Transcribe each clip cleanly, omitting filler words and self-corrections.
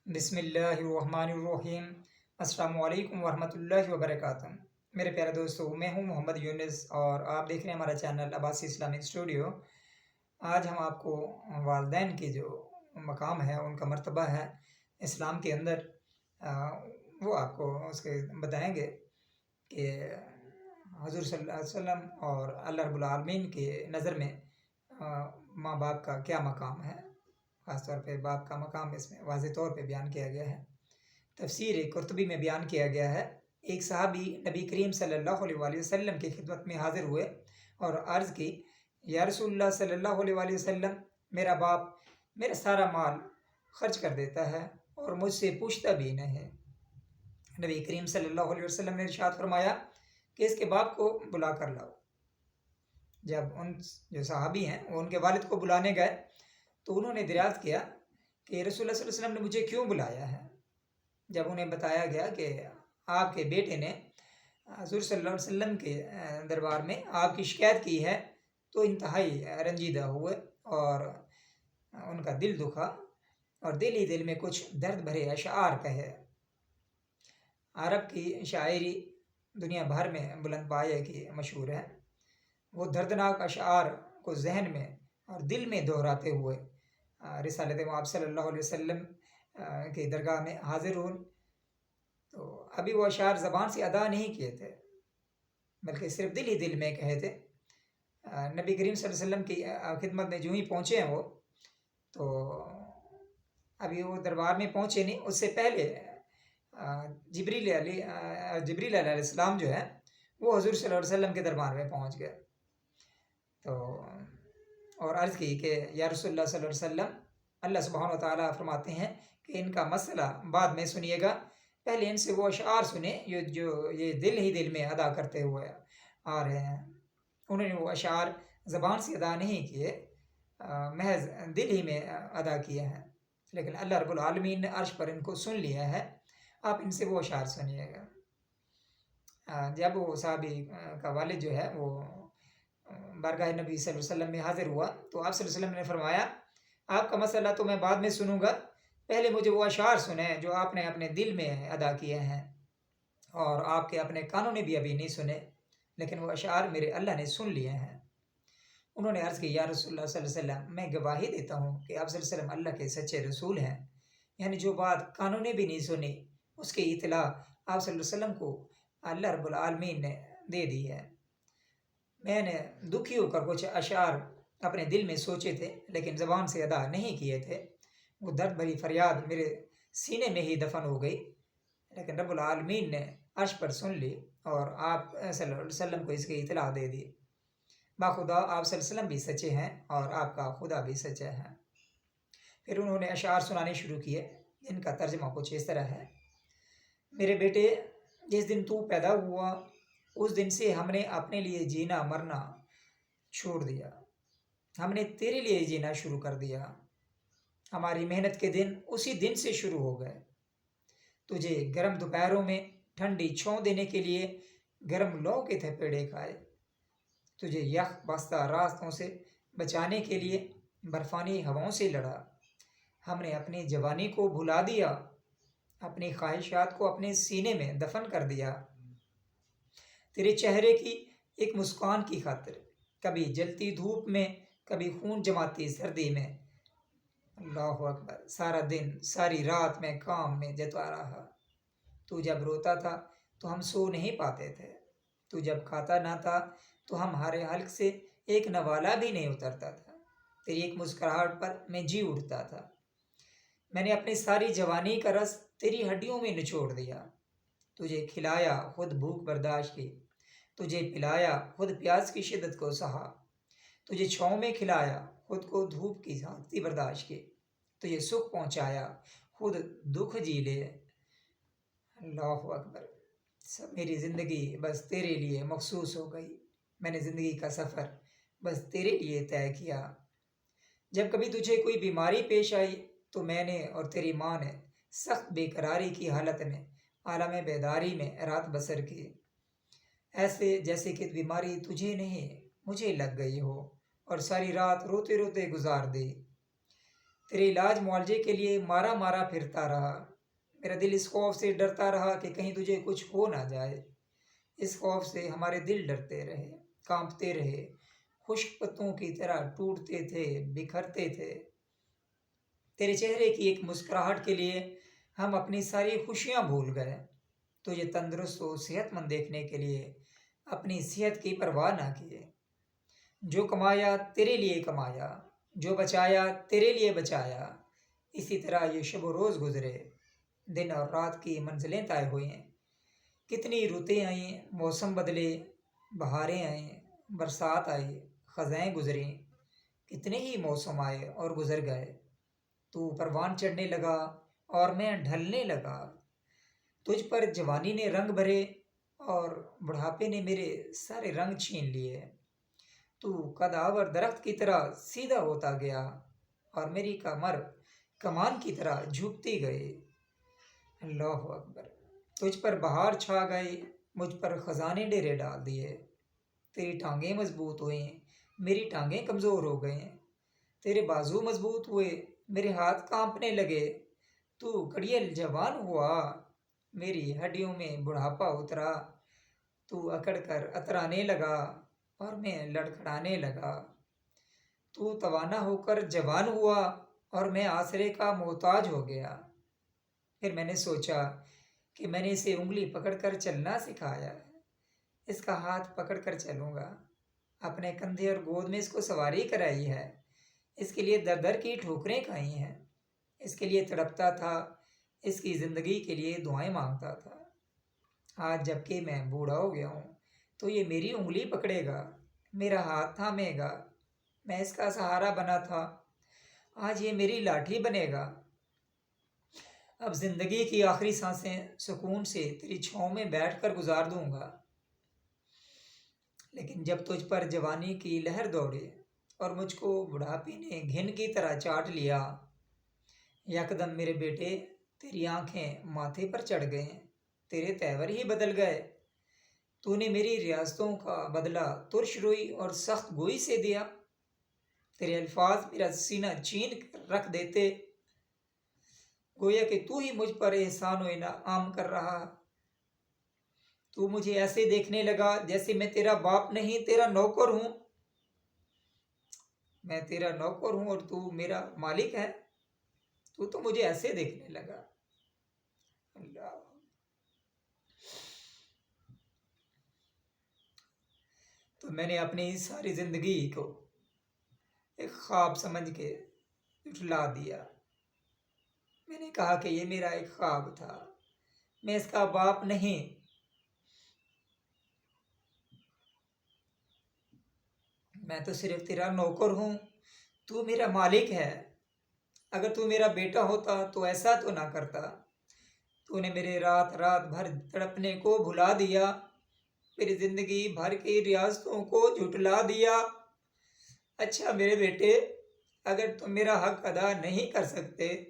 بسم اللہ الرحمن الرحیم۔ السلام علیکم ورحمۃ اللہ وبرکاتہ۔ میرے پیارے دوستو، میں ہوں محمد یونس اور آپ دیکھ رہے ہیں ہمارا چینل عباسی اسلامک اسٹوڈیو۔ آج ہم آپ کو والدین کی جو مقام ہے، ان کا مرتبہ ہے اسلام کے اندر، وہ آپ کو اس کے بتائیں گے کہ حضور صلی اللہ علیہ وسلم اور اللہ رب العالمین کی نظر میں ماں باپ کا کیا مقام ہے۔ خاص طور پہ باپ کا مقام اس میں واضح طور پہ بیان کیا گیا ہے۔ تفسیر قرطبی میں بیان کیا گیا ہے، ایک صحابی نبی کریم صلی اللہ علیہ وآلہ وسلم کی خدمت میں حاضر ہوئے اور عرض کی، یا رسول اللہ صلی اللہ علیہ وآلہ وسلم، میرا باپ میرا سارا مال خرچ کر دیتا ہے اور مجھ سے پوچھتا بھی نہیں ہے۔ نبی کریم صلی اللہ علیہ وسلم نے ارشاد فرمایا کہ اس کے باپ کو بلا کر لاؤ۔ جب ان جو صحابی ہیں وہ ان کے والد کو بلانے گئے تو انہوں نے دریافت کیا کہ رسول اللہ صلی اللہ علیہ وسلم نے مجھے کیوں بلایا ہے۔ جب انہیں بتایا گیا کہ آپ کے بیٹے نے حضور صلی اللہ علیہ وسلم کے دربار میں آپ کی شکایت کی ہے تو انتہائی رنجیدہ ہوئے اور ان کا دل دکھا اور دل ہی دل میں کچھ درد بھرے اشعار کہے۔ عرب کی شاعری دنیا بھر میں بلند پایے کی مشہور ہے۔ وہ دردناک اشعار کو ذہن میں اور دل میں دہراتے ہوئے رسالت مآب صلی اللہ علیہ وسلم کی درگاہ میں حاضر ہوں، تو ابھی وہ اشعار زبان سے ادا نہیں کیے تھے بلکہ صرف دل ہی دل میں کہے تھے۔ نبی کریم صلی اللہ علیہ وسلم کی خدمت میں جو ہی پہنچے ہیں وہ، تو ابھی وہ دربار میں پہنچے نہیں، اس سے پہلے جبریل علیہ السلام جو ہے وہ حضور صلی اللہ علیہ وسلم کے دربار میں پہنچ گئے تو اور عرض کی کہ یا رسول اللہ صلی اللہ علیہ وسلم، اللہ سبحانہ و تعالیٰ فرماتے ہیں کہ ان کا مسئلہ بعد میں سنیے گا، پہلے ان سے وہ اشعار سنیں جو یہ دل ہی دل میں ادا کرتے ہوئے آ رہے ہیں۔ انہوں نے وہ اشعار زبان سے ادا نہیں کیے، محض دل ہی میں ادا کیے ہیں، لیکن اللہ رب العالمین نے عرش پر ان کو سن لیا ہے۔ آپ ان سے وہ اشعار سنیے گا۔ جب وہ صحابی کا والد جو ہے وہ بارگاہ نبی صلی اللہ علیہ وسلم میں حاضر ہوا تو آپ صلی اللہ علیہ وسلم نے فرمایا، آپ کا مسئلہ تو میں بعد میں سنوں گا، پہلے مجھے وہ اشعار سنیں جو آپ نے اپنے دل میں ادا کیے ہیں اور آپ کے اپنے کانوں نے بھی ابھی نہیں سنے، لیکن وہ اشعار میرے اللہ نے سن لیے ہیں۔ انہوں نے عرض کی، یا رسول اللہ صلی اللہ علیہ وسلم، میں گواہی دیتا ہوں کہ آپ صلی اللہ علیہ وسلم اللہ کے سچے رسول ہیں، یعنی جو بات کانوں نے بھی نہیں سنی اس کی اطلاع آپ صلی اللہ علیہ وسلم کو اللہ رب العالمین نے دے دی ہے۔ میں نے دکھی ہو کر کچھ اشعار اپنے دل میں سوچے تھے لیکن زبان سے ادا نہیں کیے تھے، وہ درد بھری فریاد میرے سینے میں ہی دفن ہو گئی، لیکن رب العالمین نے عرش پر سن لی اور آپ صلی اللہ علیہ وسلم کو اس کی اطلاع دے دی۔ باخدا آپ صلی اللہ علیہ وسلم بھی سچے ہیں اور آپ کا خدا بھی سچا ہے۔ پھر انہوں نے اشعار سنانے شروع کیے جن کا ترجمہ کچھ اس طرح ہے، میرے بیٹے، جس دن تو پیدا ہوا اس دن سے ہم نے اپنے لیے جینا مرنا چھوڑ دیا، ہم نے تیرے لیے جینا شروع کر دیا، ہماری محنت کے دن اسی دن سے شروع ہو گئے، تجھے گرم دوپہروں میں ٹھنڈی چھاؤں دینے کے لیے گرم لو کے تھپیڑے کھائے، تجھے یخ بستہ راستوں سے بچانے کے لیے برفانی ہواؤں سے لڑا، ہم نے اپنی جوانی کو بھلا دیا، اپنی خواہشات کو اپنے سینے میں دفن کر دیا، تیرے چہرے کی ایک مسکان کی خاطر کبھی جلتی دھوپ میں کبھی خون جماتی سردی میں، اللہ اکبر، سارا دن ساری رات میں کام میں جتا رہا، تو جب روتا تھا تو ہم سو نہیں پاتے تھے، تو جب کھاتا نہ تھا تو ہمارے حلق سے ایک نوالا بھی نہیں اترتا تھا، تیری ایک مسکراہٹ پر میں جی اٹھتا تھا، میں نے اپنی ساری جوانی کا رس تیری ہڈیوں میں نچوڑ دیا، تجھے کھلایا خود بھوک برداشت کی، تجھے پلایا خود پیاس کی شدت کو سہا، تجھے چھاؤں میں کھلایا خود کو دھوپ کی سختی برداشت کی، تجھے سکھ پہنچایا خود دکھ جی لے، اللہ اکبر، میری زندگی بس تیرے لیے مخصوص ہو گئی، میں نے زندگی کا سفر بس تیرے لیے طے کیا، جب کبھی تجھے کوئی بیماری پیش آئی تو میں نے اور تیری ماں نے سخت بے قراری کی حالت میں عالم بیداری میں رات بسر کی، ایسے جیسے کہ بیماری تجھے نہیں مجھے لگ گئی ہو اور ساری رات روتے روتے گزار دی، تیرے علاج معالجے کے لیے مارا مارا پھرتا رہا۔ میرا دل اس خوف سے ڈرتا رہا کہ کہیں تجھے کچھ ہو نہ جائے۔ اس خوف سے ہمارے دل ڈرتے رہے، کانپتے رہے، خشک پتوں کی طرح ٹوٹتے تھے، بکھرتے تھے۔ تیرے چہرے کی ایک مسکراہٹ کے لیے ہم اپنی ساری خوشیاں بھول گئے۔ تجھے تندرست و صحت مند دیکھنے کے لیے اپنی صحت کی پرواہ نہ کیے۔ جو کمایا تیرے لیے کمایا، جو بچایا تیرے لیے بچایا۔ اسی طرح یہ شب و روز گزرے، دن اور رات کی منزلیں طے ہوئیں۔ کتنی رتیں آئیں، موسم بدلے، بہاریں آئیں، برسات آئی، خزائیں گزریں۔ کتنے ہی موسم آئے اور گزر گئے۔ تو پروان چڑھنے لگا اور میں ڈھلنے لگا۔ تجھ پر جوانی نے رنگ بھرے اور بڑھاپے نے میرے سارے رنگ چھین لیے۔ تو قدآور درخت کی طرح سیدھا ہوتا گیا اور میری کمر کمان کی طرح جھکتی گئی۔ اللہ اکبر۔ تجھ پر بہار چھا گئی، مجھ پر خزانے ڈیرے ڈال دیے۔ تیری ٹانگیں مضبوط ہوئیں، میری ٹانگیں کمزور ہو گئیں۔ تیرے بازو مضبوط ہوئے، میرے ہاتھ کانپنے لگے۔ تو گڑیل جوان ہوا، میری ہڈیوں میں بڑھاپا اترا۔ تو اکڑ کر اترانے لگا اور میں لڑکھڑانے لگا۔ تو توانا ہو کر جوان ہوا اور میں آسرے کا محتاج ہو گیا۔ پھر میں نے سوچا کہ میں نے اسے انگلی پکڑ کر چلنا سکھایا ہے، اس کا ہاتھ پکڑ کر چلوں گا۔ اپنے کندھے اور گود میں اس کو سواری کرائی ہے، اس کے لیے در در کی ٹھوکریں کھائی ہیں، اس کے لیے تڑپتا تھا، اس کی زندگی کے لیے دعائیں مانگتا تھا۔ آج جب کہ میں بوڑھا ہو گیا ہوں تو یہ میری انگلی پکڑے گا، میرا ہاتھ تھامے گا۔ میں اس کا سہارا بنا تھا، آج یہ میری لاٹھی بنے گا۔ اب زندگی کی آخری سانسیں سکون سے تیری چھاؤں میں بیٹھ کر گزار دوں گا۔ لیکن جب تجھ پر جوانی کی لہر دوڑے اور مجھ کو بڑھاپے نے گھن کی طرح چاٹ لیا، یکدم میرے بیٹے تیری آنکھیں ماتھے پر چڑھ گئیں، تیرے تیور ہی بدل گئے۔ تو نے میری ریاستوں کا بدلہ ترش روئی اور سخت گوئی سے دیا۔ تیرے الفاظ میرا سینہ چین کر رکھ دیتے، گویا کہ تو ہی مجھ پر احسان و انعام کر رہا۔ تو مجھے ایسے دیکھنے لگا جیسے میں تیرا باپ نہیں، تیرا نوکر ہوں۔ میں تیرا نوکر ہوں اور تو میرا مالک ہے۔ تو مجھے ایسے دیکھنے لگا۔ اللہ۔ تو میں نے اپنی ساری زندگی کو ایک خواب سمجھ کے جھٹلا دیا۔ میں نے کہا کہ یہ میرا ایک خواب تھا، میں اس کا باپ نہیں۔ میں تو صرف تیرا نوکر ہوں، تو میرا مالک ہے۔ اگر تو میرا بیٹا ہوتا تو ایسا تو نہ کرتا۔ تو نے میرے رات رات بھر تڑپنے کو بھلا دیا، میری زندگی بھر کی ریاستوں کو جھٹلا دیا۔ اچھا میرے بیٹے، اگر تم میرا حق ادا نہیں کر سکتے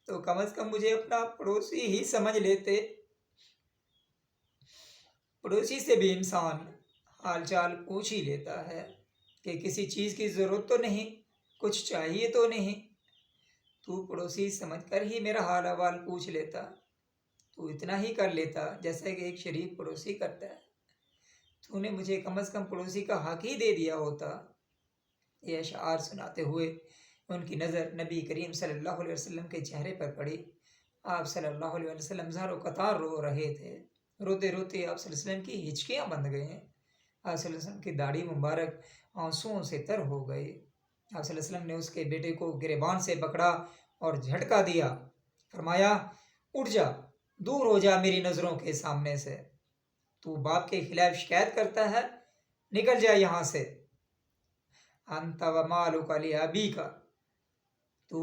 تو کم از کم مجھے اپنا پڑوسی ہی سمجھ لیتے۔ پڑوسی سے بھی انسان حال چال پوچھ ہی لیتا ہے کہ کسی چیز کی ضرورت تو نہیں، کچھ چاہیے تو نہیں۔ تو پڑوسی سمجھ کر ہی میرا حال احوال پوچھ لیتا، تو اتنا ہی کر لیتا جیسا کہ ایک شریف پڑوسی کرتا ہے۔ تو نے مجھے کم از کم پڑوسی کا حق ہی دے دیا ہوتا۔ یہ اشعار سناتے ہوئے ان کی نظر نبی کریم صلی اللہ علیہ وسلم کے چہرے پر پڑی۔ آپ صلی اللہ علیہ وسلم زار و قطار رو رہے تھے۔ روتے روتے آپ صلی اللہ علیہ وسلم کی ہچکیاں بندھ گئیں۔ آپ صلی اللہ علیہ وسلم کی داڑھی مبارک آنسوؤں سے تر ہو گئی۔ آپ صلی اللہ علیہ وسلم نے اس کے بیٹے کو گریبان سے پکڑا اور جھٹکا دیا، فرمایا اٹھ جا، دور ہو جا میری نظروں کے سامنے سے، تو باپ کے خلاف شکایت کرتا ہے، نکل جا یہاں سے۔ انت و مالک لابیک، تو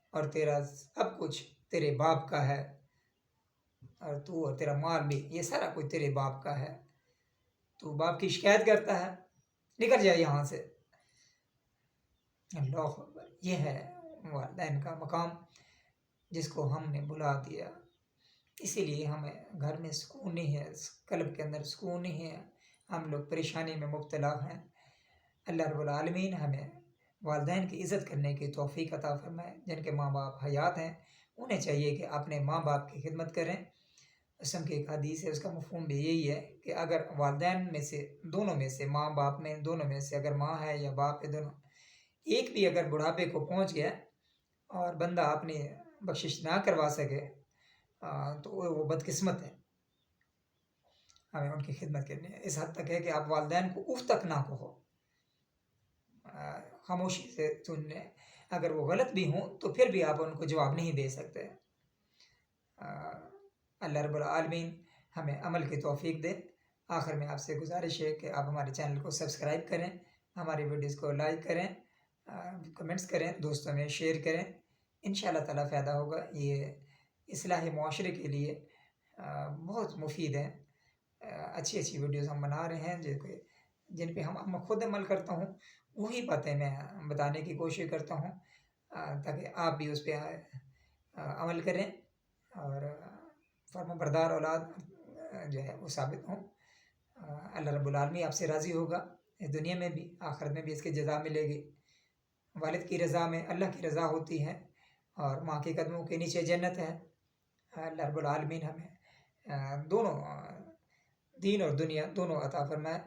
اور تیرا سب کچھ تیرے باپ کا ہے، اور تو اور تیرا مال بھی، یہ سارا کچھ تیرے باپ کا ہے۔ تو باپ کی شکایت کرتا ہے، نکل جا یہاں سے۔ اللہ اکبر۔ یہ ہے والدین کا مقام جس کو ہم نے بھلا دیا۔ اسی لیے ہمیں گھر میں سکون نہیں ہے، قلب کے اندر سکون نہیں ہے، ہم لوگ پریشانی میں مبتلا ہیں۔ اللہ رب العالمین ہمیں والدین کی عزت کرنے کی توفیق عطا فرمائے۔ جن کے ماں باپ حیات ہیں انہیں چاہیے کہ اپنے ماں باپ کی خدمت کریں۔ اسلام کی ایک حدیث ہے، اس کا مفہوم بھی یہی ہے کہ اگر والدین میں سے دونوں میں سے، ماں باپ میں دونوں میں سے، اگر ماں ہے یا باپ ہے دونوں، ایک بھی اگر بڑھاپے کو پہنچ گیا اور بندہ اپنی بخشش نہ کروا سکے تو وہ بدقسمت ہے۔ ہمیں ان کی خدمت کرنی ہے۔ اس حد تک ہے کہ آپ والدین کو اف تک نہ کہو، خاموشی سے سن لیں۔ اگر وہ غلط بھی ہوں تو پھر بھی آپ ان کو جواب نہیں دے سکتے۔ اللہ رب العالمین ہمیں عمل کی توفیق دے۔ آخر میں آپ سے گزارش ہے کہ آپ ہمارے چینل کو سبسکرائب کریں، ہماری ویڈیوز کو لائک کریں، کمنٹس کریں، دوستوں میں شیئر کریں۔ انشاءاللہ تعالیٰ فائدہ ہوگا۔ یہ اصلاح معاشرے کے لیے بہت مفید ہے۔ اچھی اچھی ویڈیوز ہم بنا رہے ہیں جن پہ ہم خود عمل کرتا ہوں، وہی باتیں میں بتانے کی کوشش کرتا ہوں تاکہ آپ بھی اس پہ عمل کریں اور فرما بردار اولاد جو ہے وہ ثابت ہوں۔ اللہ رب العالمین آپ سے راضی ہوگا، اس دنیا میں بھی آخرت میں بھی اس کی جزا ملے گی۔ والد کی رضا میں اللہ کی رضا ہوتی ہے اور ماں کے قدموں کے نیچے جنت ہے۔ اللہ رب العالمین ہمیں دونوں دین اور دنیا دونوں عطا فرمائے۔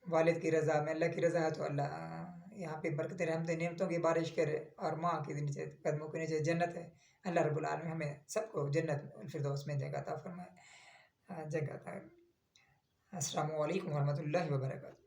والد کی رضا میں اللہ کی رضا ہے تو اللہ یہاں پہ برکت رحمت نعمتوں کی بارش کرے، اور ماں کے نیچے قدموں کے نیچے جنت ہے۔ اللہ رب العالمین ہمیں سب کو جنت الفردوس میں جگہ عطا فرمائے۔ السلام علیکم ورحمۃ اللہ وبرکاتہ۔